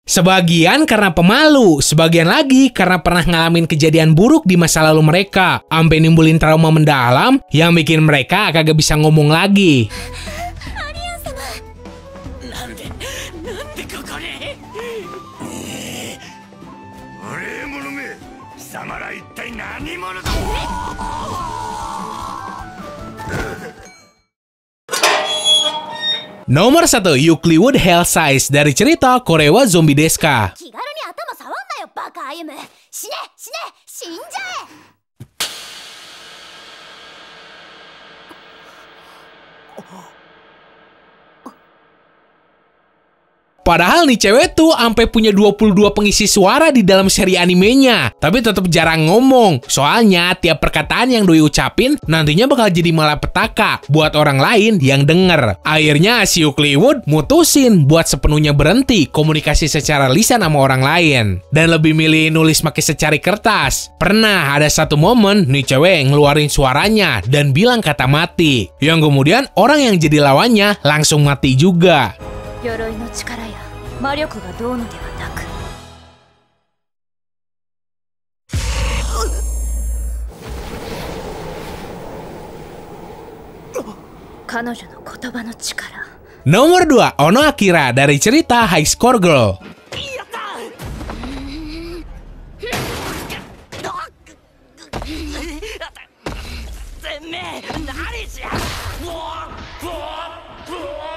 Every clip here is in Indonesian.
Sebagian karena pemalu, sebagian lagi karena pernah ngalamin kejadian buruk di masa lalu mereka, sampai nimbulin trauma mendalam yang bikin mereka kagak bisa ngomong lagi. Nomor 1, Euclid Hell Size dari cerita Korewa Zombie Deska. Padahal nih cewek tuh sampai punya 22 pengisi suara di dalam seri animenya, tapi tetap jarang ngomong. Soalnya tiap perkataan yang doi ucapin nantinya bakal jadi malapetaka buat orang lain yang denger. Akhirnya si Euclid mutusin buat sepenuhnya berhenti komunikasi secara lisan sama orang lain dan lebih milih nulis pakai secari kertas. Pernah ada satu momen nih cewek ngeluarin suaranya dan bilang kata mati, yang kemudian orang yang jadi lawannya langsung mati juga. Nomor 2, Ono Akira dari cerita High Score Girl.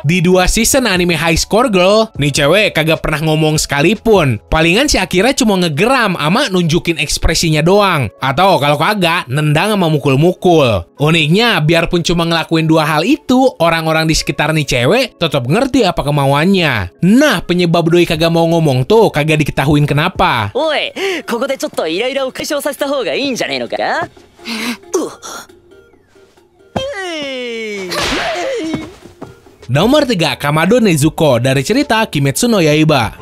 Di 2 season anime High Score Girl, nih cewek kagak pernah ngomong sekalipun. Palingan si Akira cuma ngegeram ama nunjukin ekspresinya doang. Atau kalau kagak, nendang sama mukul-mukul. Uniknya, biarpun cuma ngelakuin 2 hal itu, orang-orang di sekitar nih cewek tetap ngerti apa kemauannya. Nah, penyebab doi kagak mau ngomong tuh kagak diketahuin kenapa. Oi, koko de chotto ira-ira o kaishou saseta hou ga ii n janai no ka? Nomor 3, Kamado Nezuko dari cerita Kimetsu no Yaiba.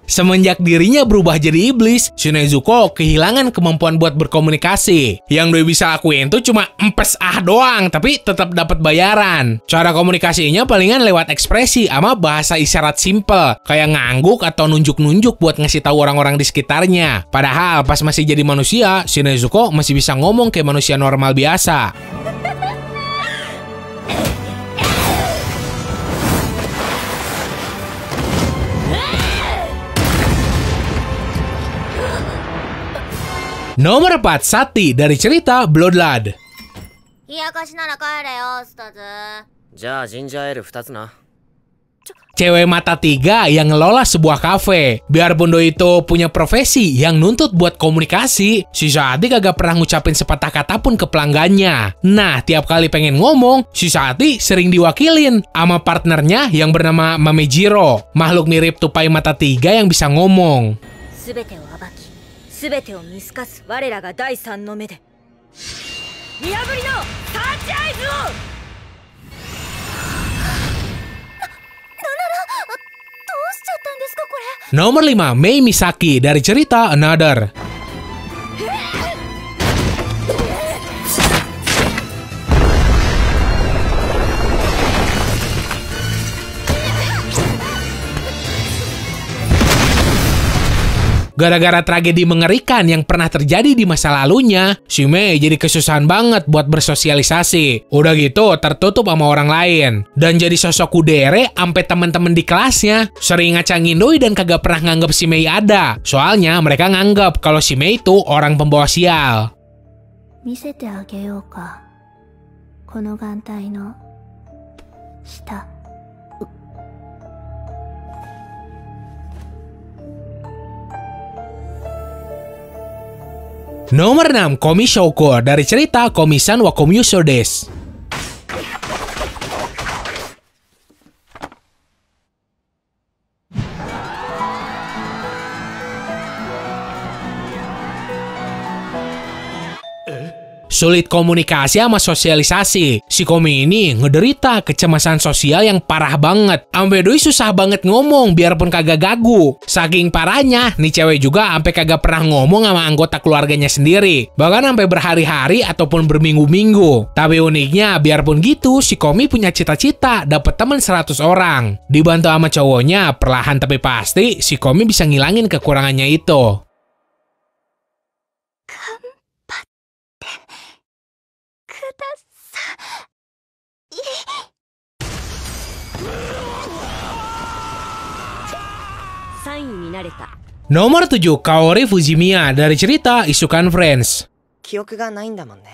Semenjak dirinya berubah jadi iblis, si Nezuko kehilangan kemampuan buat berkomunikasi. Yang dia bisa lakuin tuh cuma empes doang, tapi tetap dapat bayaran. Cara komunikasinya palingan lewat ekspresi sama bahasa isyarat simple, kayak ngangguk atau nunjuk-nunjuk buat ngasih tahu orang-orang di sekitarnya. Padahal pas masih jadi manusia, si Nezuko masih bisa ngomong kayak manusia normal biasa. Nomor 4, Sati dari cerita Bloodlad. Cewek mata 3 yang ngelola sebuah kafe. Biarpun doi itu punya profesi yang nuntut buat komunikasi, si Sati kagak pernah ngucapin sepatah kata pun ke pelanggannya. Nah, tiap kali pengen ngomong, si Sati sering diwakilin sama partnernya yang bernama Mamejiro, makhluk mirip tupai mata 3 yang bisa ngomong. Nomor 5, Mei Misaki dari cerita Another. Gara-gara tragedi mengerikan yang pernah terjadi di masa lalunya, si Mei jadi kesusahan banget buat bersosialisasi. Udah gitu tertutup sama orang lain. Dan jadi sosok kudere sampai teman-teman di kelasnya sering ngacangin doi dan kagak pernah nganggap si Mei ada. Soalnya mereka nganggap kalau si Mei itu orang pembawa sial. Nomor 6, Komi Shouko dari cerita Komi-san wa Komyuso desu. sulit komunikasi sama sosialisasi. Si Komi ini ngederita kecemasan sosial yang parah banget. Ampe doi susah banget ngomong biarpun kagak gagu. Saking parahnya, nih cewek juga ampe kagak pernah ngomong sama anggota keluarganya sendiri. Bahkan sampai berhari-hari ataupun berminggu-minggu. Tapi uniknya, biarpun gitu, si Komi punya cita-cita dapat teman 100 orang. Dibantu sama cowoknya, perlahan tapi pasti, si Komi bisa ngilangin kekurangannya itu. Nomor 7, Kaori Fujimiya dari cerita Isukan Friends. 記憶がないんだもんね。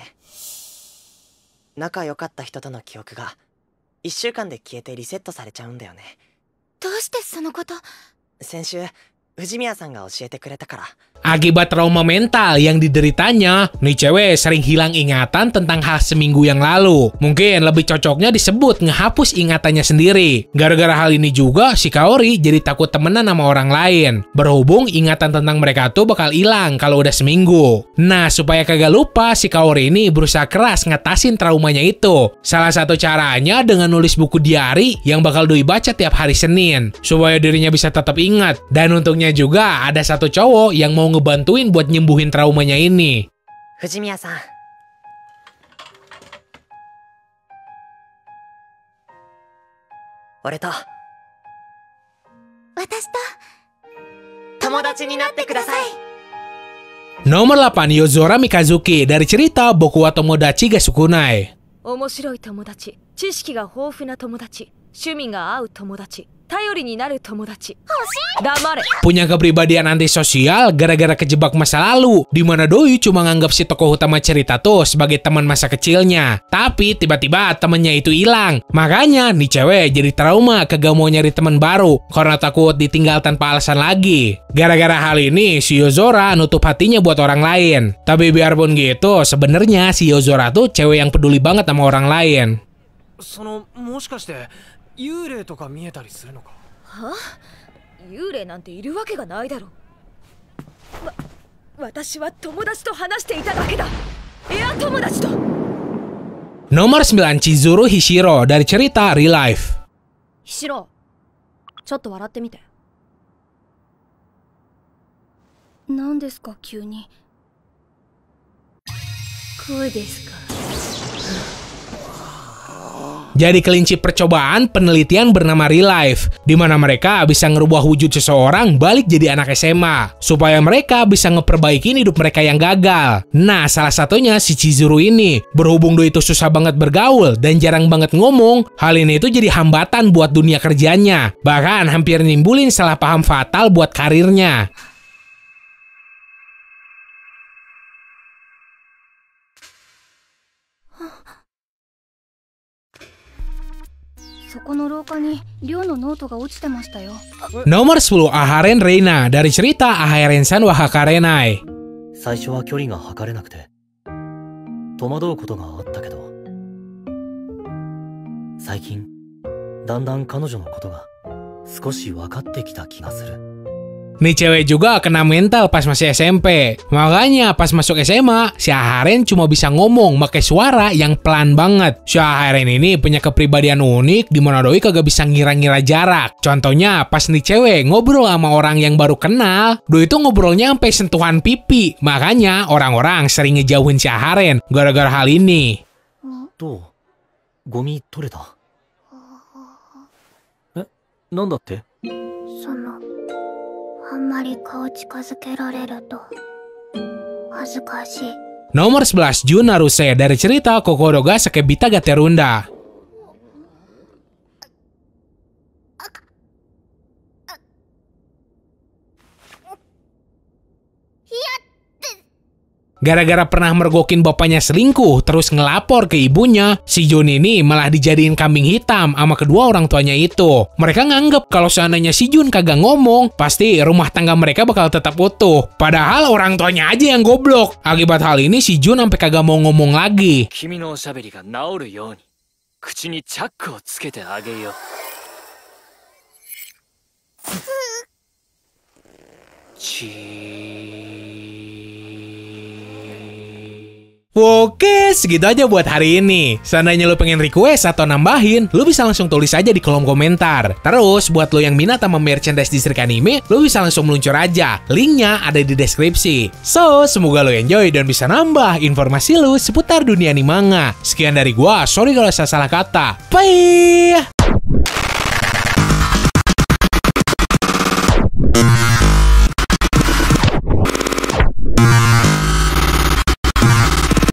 仲良かった人との記憶が1週間で消えてリセットされちゃうんだよね。どうしてそのこと？先週藤宮さんが教えてくれたから。 Akibat trauma mental yang dideritanya, nih cewek sering hilang ingatan tentang hal seminggu yang lalu. Mungkin lebih cocoknya disebut ngehapus ingatannya sendiri. Gara-gara hal ini juga, si Kaori jadi takut temenan sama orang lain. Berhubung ingatan tentang mereka tuh bakal hilang kalau udah seminggu. Nah, supaya kagak lupa, si Kaori ini berusaha keras ngatasin traumanya itu. Salah satu caranya dengan nulis buku diari yang bakal doi baca tiap hari Senin. Supaya dirinya bisa tetap ingat. Dan untungnya juga ada satu cowok yang mau ngebantuin buat nyembuhin traumanya ini. 藤宮さん。俺と私と友達になってください。 Nomor 8, Yozora Mikazuki dari cerita Boku wa Tomodachi ga Sukunai. 面白い友達、知識が豊富な友達、趣味が合う友達、頼りになる友達。黙れ。 Punya kepribadian antisosial gara-gara kejebak masa lalu, di mana doi cuma nganggap si tokoh utama cerita tuh sebagai teman masa kecilnya. Tapi tiba-tiba temennya itu hilang. Makanya nih cewek jadi trauma kagak mau nyari teman baru karena takut ditinggal tanpa alasan lagi. Gara-gara hal ini si Yozora nutup hatinya buat orang lain. Tapi biarpun gitu, sebenarnya si Yozora tuh cewek yang peduli banget sama orang lain. もしかして幽霊とか見えたりするのか？はあ？幽霊なんているわけがないだろう。私は友達と話していただけだ。エア友達と。 Nomor 9, Chizuru Hishiro dari cerita Real Life. ヒシロ、ちょっと笑ってみて。何ですか急に。声ですか。 Jadi kelinci percobaan penelitian bernama Real Life, di mana mereka bisa ngerubah wujud seseorang balik jadi anak SMA, supaya mereka bisa ngeperbaikin hidup mereka yang gagal. Nah, salah satunya si Chizuru ini. Berhubung doi itu susah banget bergaul dan jarang banget ngomong, hal ini itu jadi hambatan buat dunia kerjanya. Bahkan hampir nimbulin salah paham fatal buat karirnya. そこの廊下に寮のノートが落ちてましたよ。 Nomor 10, Aharen Reina dari cerita Aharen-san wa Hakarenai. 最初は距離が測れなくて戸惑うことがあったけど、最近だんだん彼女のことが少し分かってきた気がする。 Nih cewek juga kena mental pas masih SMP. Makanya pas masuk SMA, si Aharen cuma bisa ngomong pakai suara yang pelan banget. Si Aharen ini punya kepribadian unik di mana doi kagak bisa ngira-ngira jarak. Contohnya pas nih cewek ngobrol sama orang yang baru kenal, doi itu ngobrolnya sampai sentuhan pipi. Makanya orang-orang sering ngejauhin si Aharen gara-gara hal ini. どう？ゴミ取れた？え、なんだって？あんまり顔近づけられると恥ずかしい。 Nomor 11, Jun Naruse dari cerita Kokoro ga Sakebita ga Terunda. Gara-gara pernah mergokin bapaknya selingkuh terus ngelapor ke ibunya, si Jun ini malah dijadiin kambing hitam sama kedua orang tuanya itu. Mereka nganggep kalau seandainya si Jun kagak ngomong, pasti rumah tangga mereka bakal tetap utuh. Padahal orang tuanya aja yang goblok. Akibat hal ini si Jun sampai kagak mau ngomong lagi. 君のおしゃべりが治るように口にチャックをつけてあげよう。Oke, segitu aja buat hari ini. Seandainya lo pengen request atau nambahin, lo bisa langsung tulis aja di kolom komentar. Terus, buat lo yang minat sama merchandise Distrik Anime, lo bisa langsung meluncur aja. Linknya ada di deskripsi. So, semoga lo enjoy dan bisa nambah informasi lo seputar dunia anime manga. Sekian dari gua, sorry kalau saya salah kata. Bye!